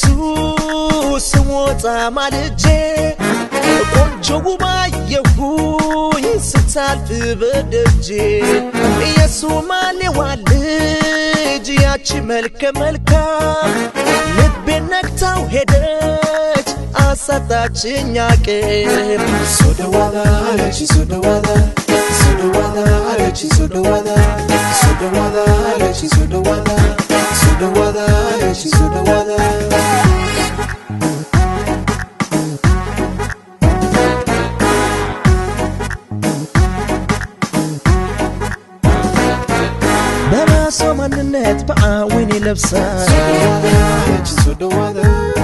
ከቤቱ ስወጣ ማልጄ ቆንጆ ባየሁኝ ስታልፍ በደጄ የሱማሌዋ ልጅ ያቺ መልከ መልካም ልቤን ነክታው ሄደች አሳጣችኝ አቅም ሶደዋዳ አለች ሶደዋዳ ሶደዋዳ አለች ሶደዋዳ ሶደዋዳ አለች ሶደዋዳ ሶደዋዳ አለች ሶደዋዳ ማንነት በአዊን ይለብሳል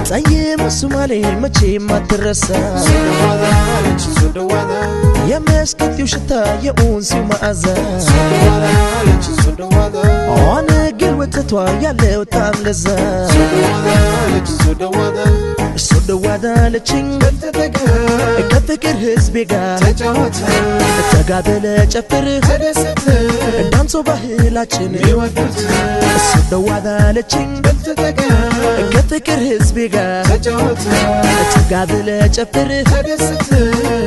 ጠይም ሱማሌ መቼም አትረሳ የመስከቲው ሽታ የኡንሲው መዓዛ አዋን ግል ወተቷ ያለው ጣም ለዛ ሶደዋዳ ለችኝ ከፍቅር ህዝቤ ጋር ተጋደለ ጨፍር ዳንሶ ባህላችን ሶደዋዳ ለችኝ ከፍቅር ህዝቤ ጋር ተጋደለ ጨፍር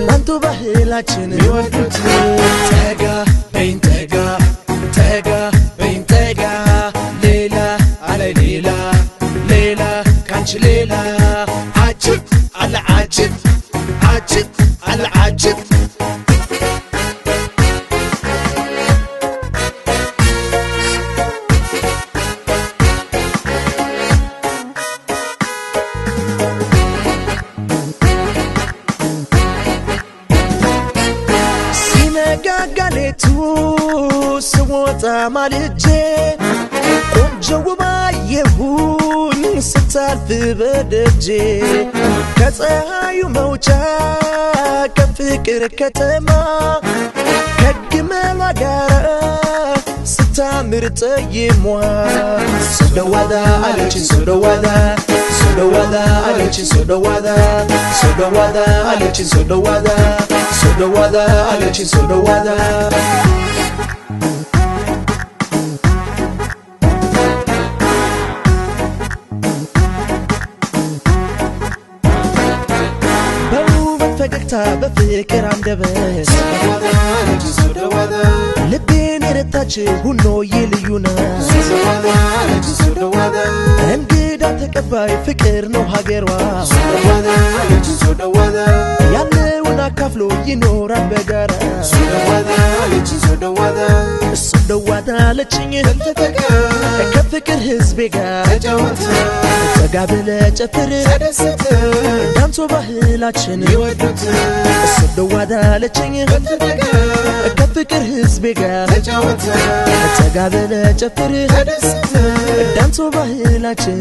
ዳንሶ ባህላችን ተጋ በይን ተጋ ተጋ በይን ተጋ ሌላ አላይ ሌላ ሌላ ካንቺ ሌላ عجب على عجب عجب على عجب ሲነጋጋሌቱ ስወጣ ማልጄ ቆንጆ ባየሁኝ ስታልፍ በደጄ ከፀሐዩ መውጫ ከፍቅር ከተማ ከግመሏ ጋር ስታምር ጠይሟ ሶደዋዳ አለችን ሶደዋዳ ሶደዋዳ አለችን ሶደዋዳ ሶደዋዳ አለችን ሶደዋዳ ሶደዋዳ አለችን ሶደዋዳ ፈገግታ በፍቅር አንደበት ልቤን የረታች ሁኖ የልዩና እንግዳ ተቀባይ ፍቅር ነው ሀገሯ ያለውን አካፍሎ ይኖራል በጋራ ሶደዋዳ ለችኝ ከፍቅር ህዝቤ ጋር ተጋብለ ጨፍር ዳንሶ ባህላችን ሶደዋዳ ለችኝ ከፍቅር ህዝቤ ጋር ተጋብለ ጨፍር ዳንሶ ባህላችን